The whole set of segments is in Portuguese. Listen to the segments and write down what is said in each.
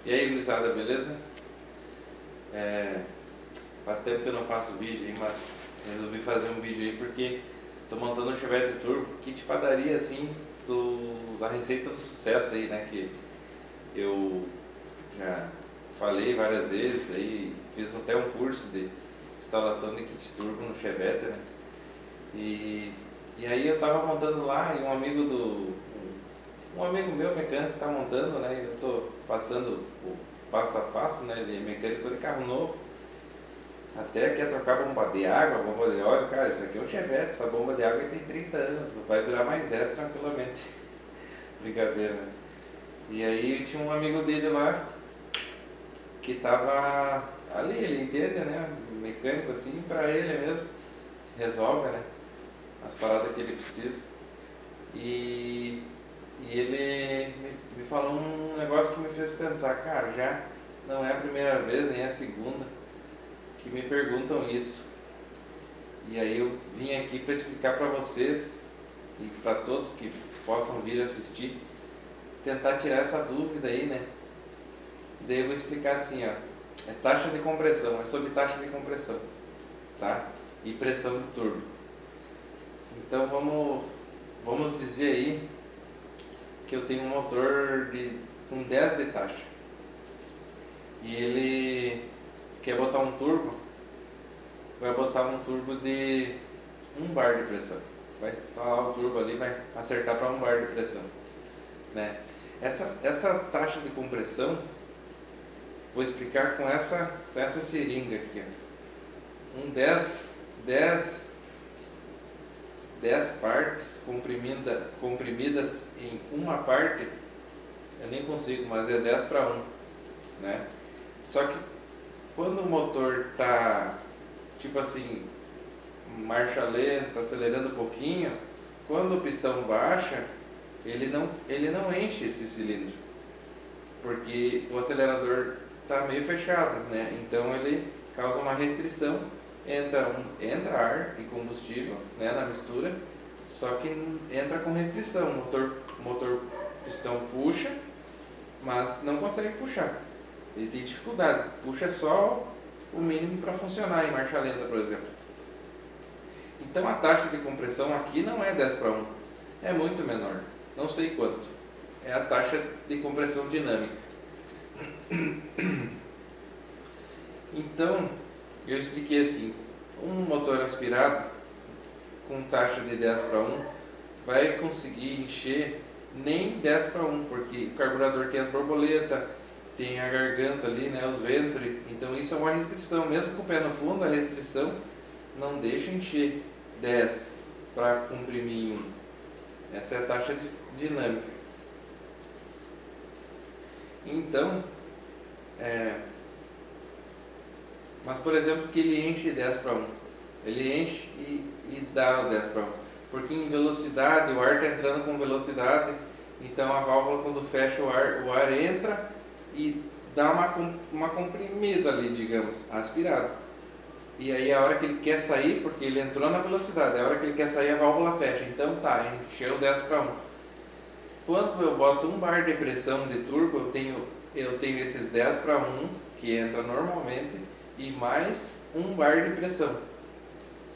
E aí, gurizada, beleza? Faz tempo que eu não faço vídeo aí, mas resolvi fazer um vídeo aí porque tô montando um Chevette Turbo, kit padaria assim, da receita do sucesso aí, né? Que eu já falei várias vezes aí, fiz até um curso de instalação de kit turbo no Chevette, né? E aí eu tava montando lá e um amigo meu mecânico tá montando, né? Eu tô passando o passo a passo, né? De mecânico de carro novo. Até quer trocar bomba de água, bomba de óleo, cara, isso aqui é um Chevette, essa bomba de água tem 30 anos, vai durar mais 10 tranquilamente. Brincadeira, né? E aí tinha um amigo dele lá que tava ali, ele entende, né? Mecânico assim, pra ele mesmo, resolve, né? As paradas que ele precisa. E ele me falou um negócio que me fez pensar, cara, já não é a primeira vez, nem a segunda, que me perguntam isso. E aí eu vim aqui para explicar para vocês e para todos que possam vir assistir, tentar tirar essa dúvida aí, né? Daí eu vou explicar assim, ó, é taxa de compressão, é sobre taxa de compressão, tá? E pressão do turbo. Então vamos dizer aí que eu tenho um motor com 10 de taxa e ele quer botar um turbo, vai botar um turbo de 1 bar de pressão, vai instalar o turbo ali, vai acertar para 1 bar de pressão, né? Essa taxa de compressão vou explicar com essa seringa aqui, ó. 10 partes comprimidas em uma parte, eu nem consigo, mas é 10 para 1, né? Só que quando o motor tá tipo assim, marcha lenta, acelerando um pouquinho, quando o pistão baixa, ele não enche esse cilindro, porque o acelerador tá meio fechado, né? Então ele causa uma restrição, entra ar e combustível, né, na mistura, só que entra com restrição, o motor pistão puxa, mas não consegue puxar, ele tem dificuldade, puxa só o mínimo para funcionar em marcha lenta, por exemplo. Então a taxa de compressão aqui não é 10 para 1, é muito menor, não sei quanto, é a taxa de compressão dinâmica. Então eu expliquei assim, um motor aspirado com taxa de 10 para 1 vai conseguir encher nem 10 para 1, porque o carburador tem as borboletas, tem a garganta ali, né, os ventri, então isso é uma restrição, mesmo com o pé no fundo, a restrição não deixa encher 10 para comprimir 1. Essa é a taxa dinâmica. Então, mas por exemplo que ele enche 10 para 1, ele enche e dá o 10 para 1, porque em velocidade, o ar está entrando com velocidade, então a válvula quando fecha o ar entra e dá uma comprimida ali, digamos, aspirado. E aí a hora que ele quer sair, porque ele entrou na velocidade, a hora que ele quer sair a válvula fecha, então tá, encheu 10 para 1. Quando eu boto 1 bar de pressão de turbo, eu tenho esses 10 para 1 que entra normalmente e mais 1 bar de pressão,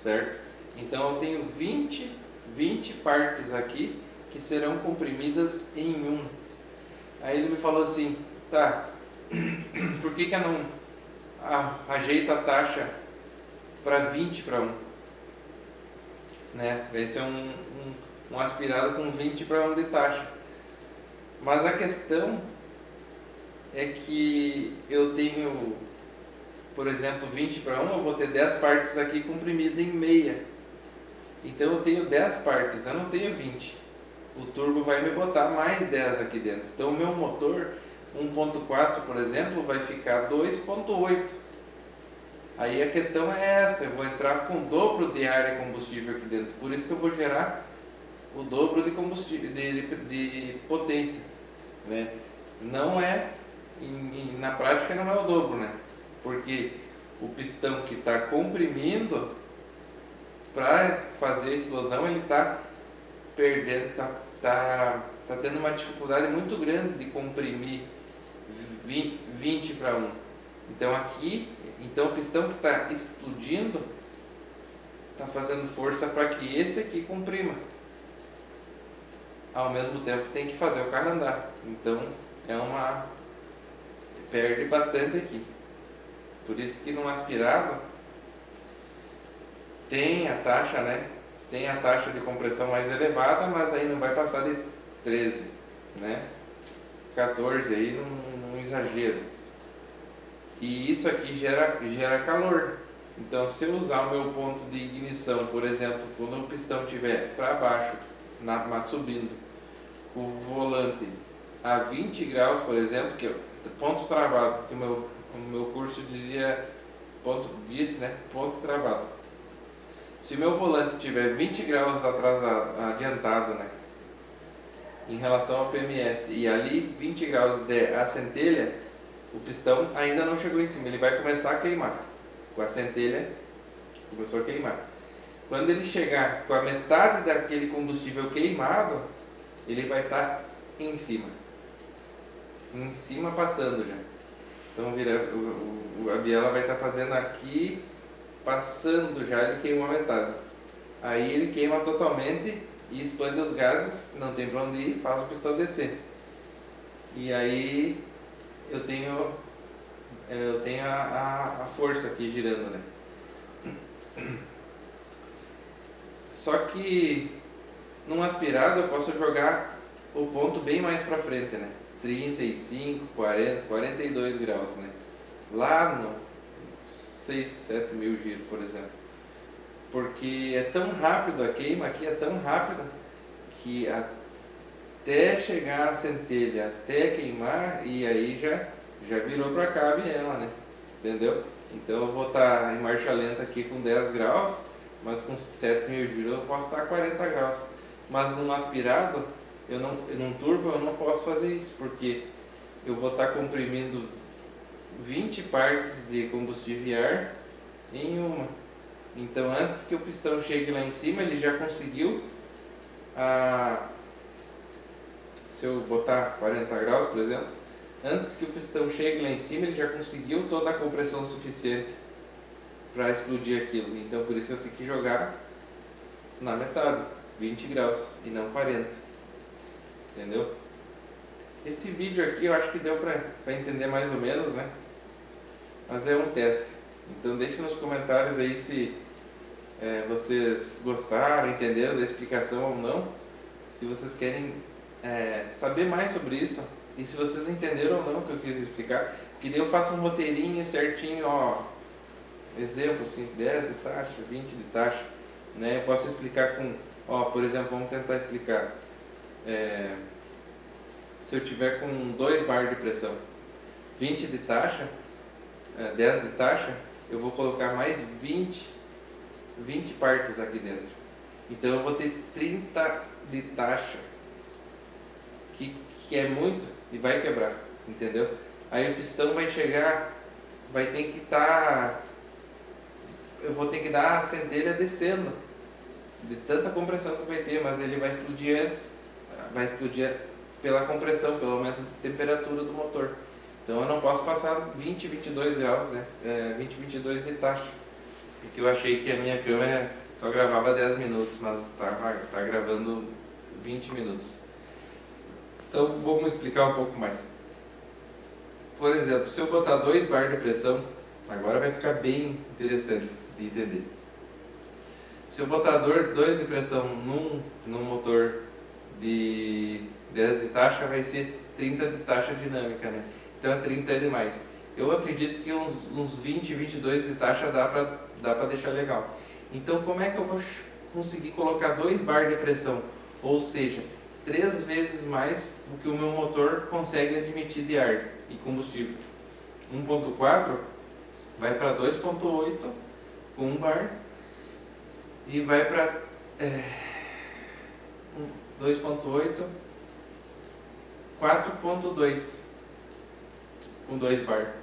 certo? Então eu tenho 20 partes aqui que serão comprimidas em 1. Aí ele me falou assim, tá, por que eu não ajeito a taxa para 20 para 1, né? Vai ser um aspirado com 20 para 1 de taxa. Mas a questão é que eu tenho, por exemplo, 20 para 1, eu vou ter 10 partes aqui comprimidas em meia. Então eu tenho 10 partes, eu não tenho 20. O turbo vai me botar mais 10 aqui dentro. Então o meu motor 1.4, por exemplo, vai ficar 2.8. Aí a questão é essa, eu vou entrar com o dobro de ar e combustível aqui dentro. Por isso que eu vou gerar o dobro de combustível, de potência, né? Não é, na prática não é o dobro, né? Porque o pistão que está comprimindo, para fazer a explosão, ele está perdendo, tá tendo uma dificuldade muito grande de comprimir 20 para 1. Então aqui, então o pistão que está explodindo está fazendo força para que esse aqui comprima. Ao mesmo tempo tem que fazer o carro andar. Então perde bastante aqui. Por isso que no aspirado tem a taxa, né? Tem a taxa de compressão mais elevada, mas aí não vai passar de 13, né? 14 aí não exagero. E isso aqui gera calor. Então se eu usar o meu ponto de ignição, por exemplo, quando o pistão estiver para baixo, mas subindo, o volante a 20 graus, por exemplo, que ponto travado, que o meu curso disse, né? Ponto travado. Se meu volante tiver 20 graus adiantado, né? Em relação ao PMS, e ali 20 graus der a centelha, o pistão ainda não chegou em cima, ele vai começar a queimar. Com a centelha, começou a queimar. Quando ele chegar com a metade daquele combustível queimado, ele vai estar em cima passando já. Então a biela vai estar fazendo aqui, passando já, ele queimou a metade. Aí ele queima totalmente e expande os gases, não tem para onde ir, faz o pistão descer. E aí eu tenho a força aqui girando, né? Só que num aspirado eu posso jogar o ponto bem mais para frente, né? 35, 40, 42 graus, né? Lá no 6, 7 mil giros, por exemplo. Porque é tão rápido, a queima aqui é tão rápida que até chegar a centelha, até queimar, e aí já virou para cá a biela, né? Entendeu? Então eu vou estar em marcha lenta aqui com 10 graus, mas com 7 mil giros eu posso estar a 40 graus. Mas num aspirado, num turbo eu não posso fazer isso, porque eu vou estar comprimindo 20 partes de combustível e ar em uma. Então antes que o pistão chegue lá em cima, ele já conseguiu se eu botar 40 graus, por exemplo, antes que o pistão chegue lá em cima, ele já conseguiu toda a compressão suficiente para explodir aquilo. Então por isso que eu tenho que jogar na metade, 20 graus e não 40. Entendeu? Esse vídeo aqui eu acho que deu para entender mais ou menos, né? Mas é um teste. Então deixe nos comentários aí se vocês gostaram, entenderam da explicação ou não. Se vocês querem saber mais sobre isso. E se vocês entenderam ou não o que eu quis explicar. Porque daí eu faço um roteirinho certinho, ó. Exemplo, assim, 10 de taxa, 20 de taxa. Né? Eu posso explicar com... Ó, por exemplo, vamos tentar explicar. Se eu tiver com 2 bar de pressão, 20 de taxa, 10 de taxa, eu vou colocar mais 20 partes aqui dentro. Então eu vou ter 30 de taxa, que é muito e vai quebrar, entendeu? Aí o pistão vai chegar, vai ter que estar... eu vou ter que dar a centelha descendo, de tanta compressão que vai ter, mas ele vai explodir antes, vai explodir pela compressão, pelo aumento de temperatura do motor. Então eu não posso passar 20, 22 graus, né? 20, 22 de taxa. Porque eu achei que a minha câmera só gravava 10 minutos, mas tá gravando 20 minutos. Então vamos explicar um pouco mais. Por exemplo, se eu botar 2 bar de pressão, agora vai ficar bem interessante de entender. Se eu botar 2 de pressão num motor de 10 de taxa, vai ser 30 de taxa dinâmica, né? Então 30 é demais. Eu acredito que uns 20, 22 de taxa dá para deixar legal. Então como é que eu vou conseguir colocar 2 bar de pressão? Ou seja, 3 vezes mais do que o meu motor consegue admitir de ar e combustível. 1.4 vai para 2.8 com 1 bar e vai para 2.8, 4.2 com 2 bar,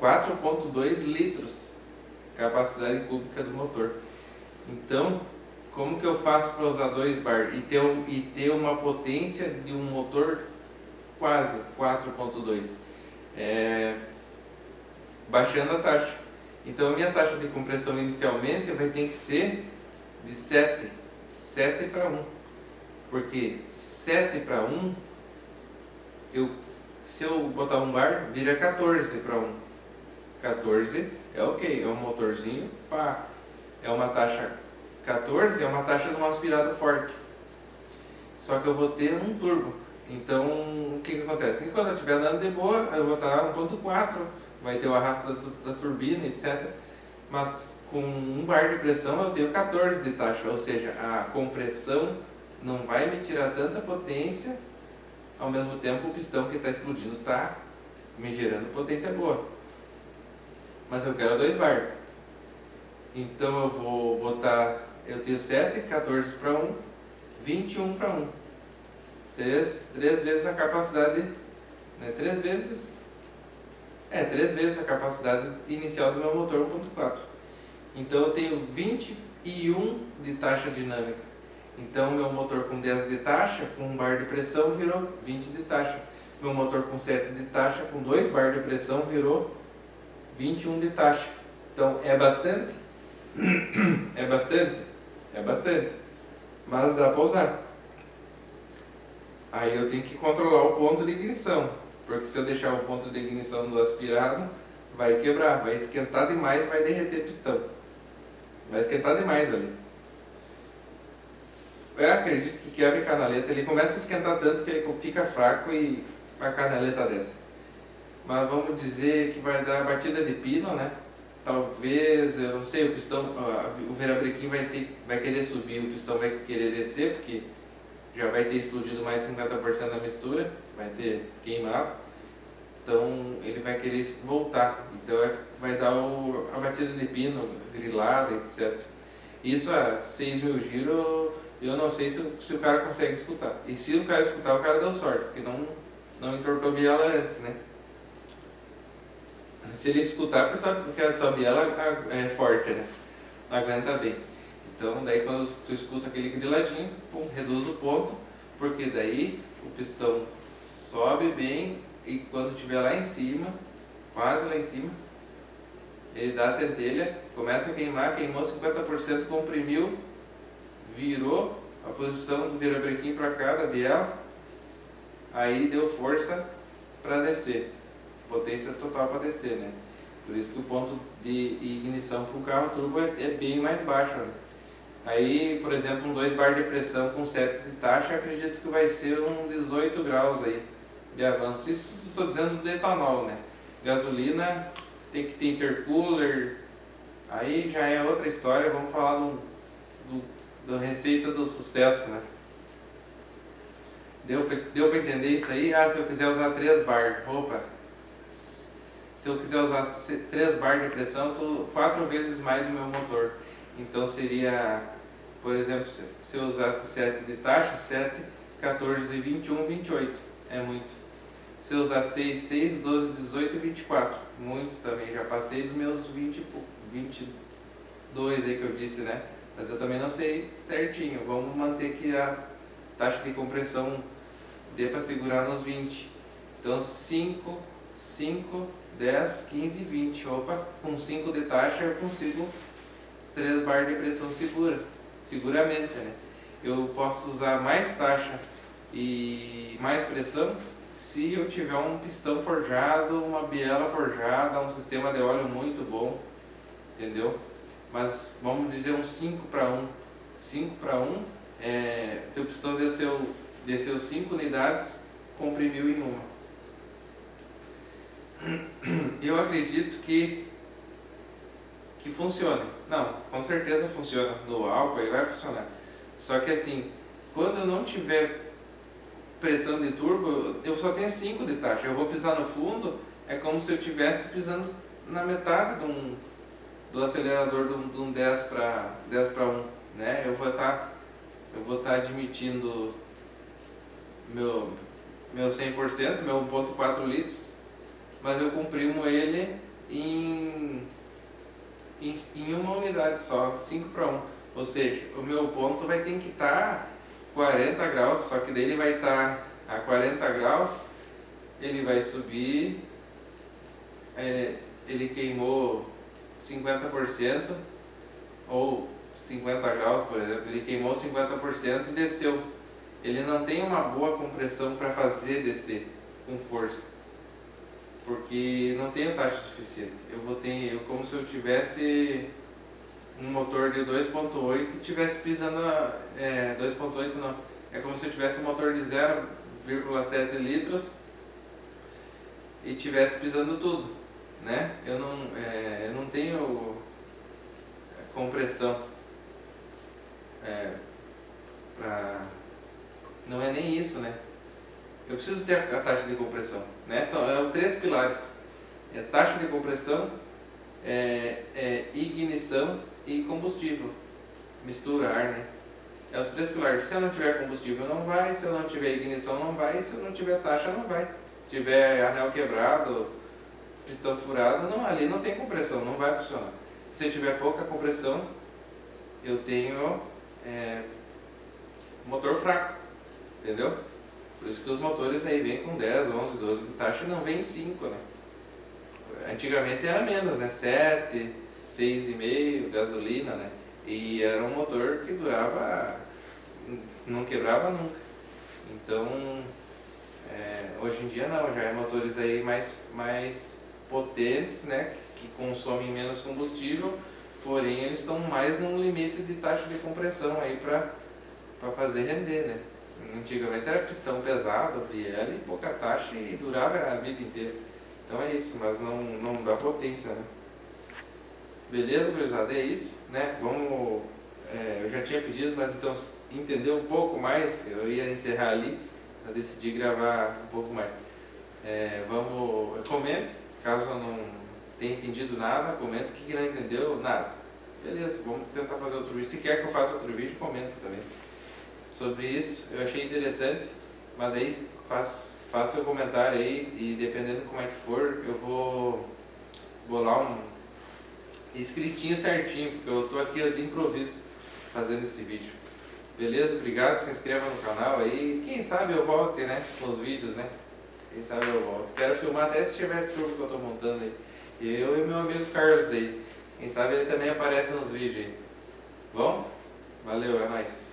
4.2 litros capacidade cúbica do motor. Então, como que eu faço para usar 2 bar e ter uma potência de um motor quase 4.2? baixando a taxa. Então a minha taxa de compressão inicialmente vai ter que ser de 7 para 1, porque 7 para 1, se eu botar um bar, vira 14 para 1. 14 é ok, é um motorzinho, pá, é uma taxa 14, é uma taxa de um aspirado forte. Só que eu vou ter um turbo. Então, o que acontece? E quando eu estiver andando de boa, eu vou estar 1.4, vai ter o arrasto da turbina, etc. Mas com um bar de pressão eu tenho 14 de taxa, ou seja, a compressão não vai me tirar tanta potência, ao mesmo tempo o pistão que está explodindo está me gerando potência boa. Mas eu quero 2 bar. Então eu vou botar, eu tenho 7, 14 para 1, 21 para 1. 3 vezes a capacidade, né? 3 vezes a capacidade inicial do meu motor 1.4. Então eu tenho 21 de taxa dinâmica. Então meu motor com 10 de taxa, com um bar de pressão, virou 20 de taxa. Meu motor com 7 de taxa, com 2 bar de pressão, virou 21 de taxa. Então é bastante? É bastante? É bastante. Mas dá para usar. Aí eu tenho que controlar o ponto de ignição, porque se eu deixar o ponto de ignição do aspirado, vai quebrar, vai esquentar demais, vai derreter pistão. Vai esquentar demais ali. Eu acredito que quebra canaleta, ele começa a esquentar tanto que ele fica fraco e a canaleta desce. Mas vamos dizer que vai dar batida de pino, né? Talvez, eu não sei, o pistão, o virabrequim vai querer subir, o pistão vai querer descer, porque já vai ter explodido mais de 50% da mistura, vai ter queimado, então ele vai querer voltar, então vai dar a batida de pino, grilada, etc. Isso a 6.000 giros, eu não sei se o cara consegue escutar, e se o cara escutar, o cara deu sorte, porque não entortou a biela antes, né? Se ele escutar, porque a tua biela é forte, né? Aguenta bem. Então daí quando tu escuta aquele griladinho, pum, reduz o ponto, porque daí o pistão sobe bem e quando estiver lá em cima, quase lá em cima, ele dá a centelha, começa a queimar, queimou 50%, comprimiu, virou a posição do virabrequim para cá da biela, aí deu força para descer, potência total para descer, né? Por isso que o ponto de ignição para o carro turbo é bem mais baixo, né? Aí, por exemplo, um 2 bar de pressão com 7 de taxa, acredito que vai ser um 18 graus aí de avanço. Isso estou dizendo do etanol, né? Gasolina tem que ter intercooler, aí já é outra história, vamos falar do receita do sucesso, né? Deu para entender isso aí? Ah, se eu quiser usar 3 bar, opa, se eu quiser usar 3 bar de pressão, estou 4 vezes mais o meu motor. Então seria, por exemplo, se eu usasse 7 de taxa, 7, 14, 21, 28, é muito. Se eu usar 6, 6, 12, 18, 24, muito também, já passei dos meus 22 aí que eu disse, né? Mas eu também não sei certinho, vamos manter que a taxa de compressão dê para segurar nos 20. Então 5, 10, 15, 20, opa, com 5 de taxa eu consigo 3 bar de pressão seguramente, né? Eu posso usar mais taxa e mais pressão se eu tiver um pistão forjado, uma biela forjada, um sistema de óleo muito bom, entendeu? Mas vamos dizer um 5 para 1. 5 para 1, teu pistão desceu 5 unidades, comprimiu em uma. Eu acredito que funcione. Não, com certeza funciona. No álcool aí vai funcionar. Só que assim, quando eu não tiver pressão de turbo, eu só tenho 5 de taxa. Eu vou pisar no fundo, é como se eu estivesse pisando na metade do acelerador de um 10 para 1, né? Eu vou estar admitindo meu 100%, meu 1.4 litros, mas eu comprimo ele em uma unidade só, 5 para 1. Ou seja, o meu ponto vai ter que estar 40 graus, só que daí ele vai estar a 40 graus, ele vai subir ele queimou 50% ou 50 graus, por exemplo, ele queimou 50% e desceu. Ele não tem uma boa compressão para fazer descer com força, porque não tenho taxa suficiente. Eu como se eu tivesse um motor de 2.8 e tivesse pisando 2.8 não, é como se eu tivesse um motor de 0,7 litros e tivesse pisando tudo, né? Eu não tenho compressão não é nem isso, né? Eu preciso ter a taxa de compressão, né? São 3 pilares: taxa de compressão, ignição e combustível, mistura ar, né? É os 3 pilares. Se eu não tiver combustível não vai, se eu não tiver ignição não vai, se eu não tiver taxa não vai. Se tiver anel quebrado, pistão furado, não, ali não tem compressão, não vai funcionar. Se eu tiver pouca compressão, eu tenho motor fraco, entendeu? Por isso que os motores aí vêm com 10, 11, 12 de taxa e não vem 5, né? Antigamente era menos, né? 7, 6,5 gasolina, né? E era um motor que durava, não quebrava nunca. Então, hoje em dia não, já é motores aí mais potentes, né? Que consomem menos combustível, porém eles estão mais num limite de taxa de compressão aí para fazer render, né? Antigamente era pistão pesado, biela e pouca taxa e durava a vida inteira. Então é isso, mas não dá potência, né? Beleza, gurizada? É isso, né? Vamos... eu já tinha pedido, mas então entender um pouco mais, eu ia encerrar ali, eu decidi gravar um pouco mais. Comente, caso eu não tenha entendido nada, comenta o que não entendeu, nada. Beleza, vamos tentar fazer outro vídeo. Se quer que eu faça outro vídeo, comenta também. Sobre isso, eu achei interessante, mas daí faça seu comentário aí e dependendo de como é que for, eu vou bolar um escritinho certinho, porque eu tô aqui de improviso fazendo esse vídeo. Beleza? Obrigado, se inscreva no canal aí, quem sabe eu volte, né, com os vídeos, né? Quem sabe eu volto. Quero filmar até esse Chevette Turbo que eu tô montando aí. Eu e meu amigo Carlos aí. Quem sabe ele também aparece nos vídeos aí. Bom? Valeu, é nóis.